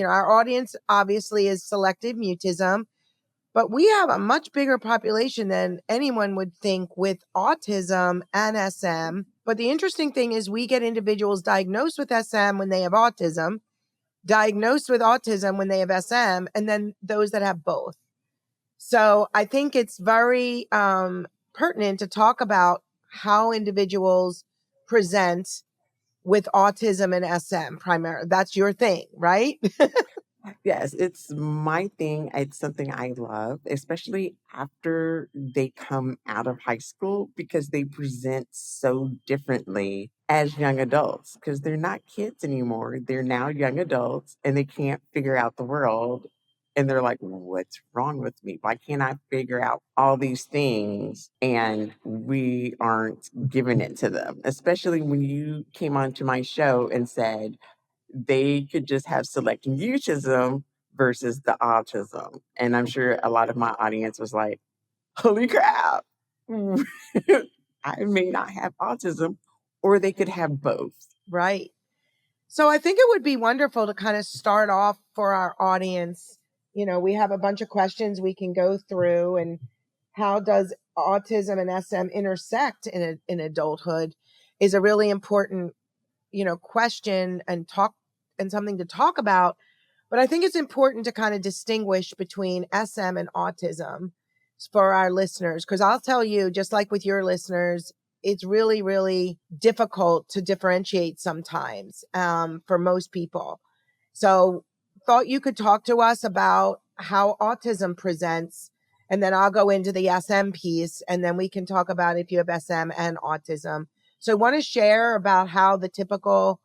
our audience obviously is selective mutism, but we have a much bigger population than anyone would think with autism and SM. But the interesting thing is we get individuals diagnosed with SM when they have autism, diagnosed with autism when they have SM, and then those that have both. So I think it's very pertinent to talk about how individuals present with autism and SM primarily. That's your thing, right? Yes, it's my thing. It's something I love, especially after they come out of high school because they present so differently as young adults because they're not kids anymore. They're now young adults and they can't figure out the world. And they're like, what's wrong with me? Why can't I figure out all these things? And we aren't giving it to them, especially when you came onto my show and said, they could just have selective mutism versus the autism. And I'm sure a lot of my audience was like, holy crap, I may not have autism, or they could have both. Right. So I think it would be wonderful to kind of start off for our audience. We have a bunch of questions we can go through, and how does autism and SM intersect in adulthood is a really important, question and something to talk about. But I think it's important to kind of distinguish between SM and autism for our listeners, because I'll tell you, just like with your listeners, it's really, really difficult to differentiate sometimes for most people. So thought you could talk to us about how autism presents, and then I'll go into the SM piece, and then we can talk about if you have SM and autism. So I want to share about how the typical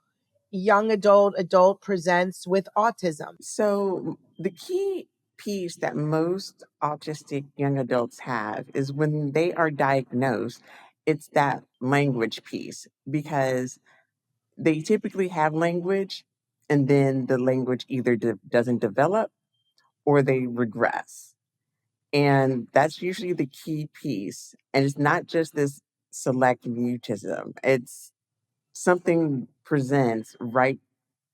young adult presents with autism. So, the key piece that most autistic young adults have is when they are diagnosed, it's that language piece because they typically have language and then the language either doesn't develop or they regress. And that's usually the key piece. And it's not just this select mutism, it's something presents right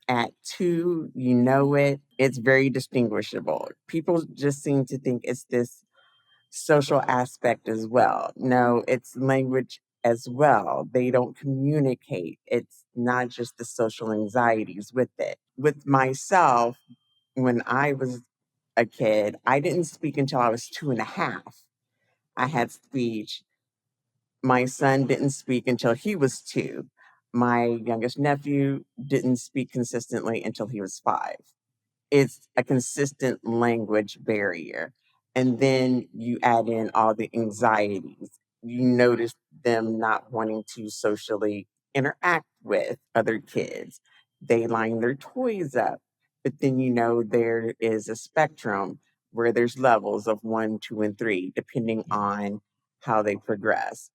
at two, you know it, it's very distinguishable. People just seem to think it's this social aspect as well. No, it's language as well. They don't communicate. It's not just the social anxieties with it. With myself, when I was a kid, I didn't speak until I was 2.5. I had speech. My son didn't speak until he was 2. My youngest nephew didn't speak consistently until he was 5. It's a consistent language barrier. And then you add in all the anxieties. You notice them not wanting to socially interact with other kids. They line their toys up. But then there is a spectrum where there's levels of 1, 2, and 3, depending on how they progress.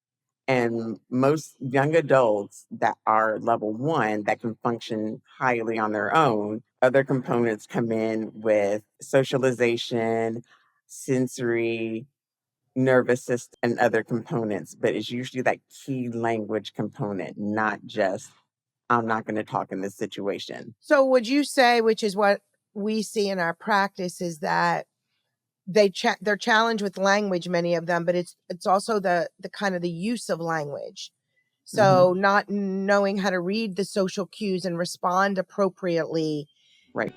And most young adults that are level 1 that can function highly on their own, other components come in with socialization, sensory, nervous system, and other components. But it's usually that key language component, not just, I'm not going to talk in this situation. So would you say, which is what we see in our practice, is that they're challenged with language, many of them, but it's also the kind of the use of language. So not knowing how to read the social cues and respond appropriately. Right.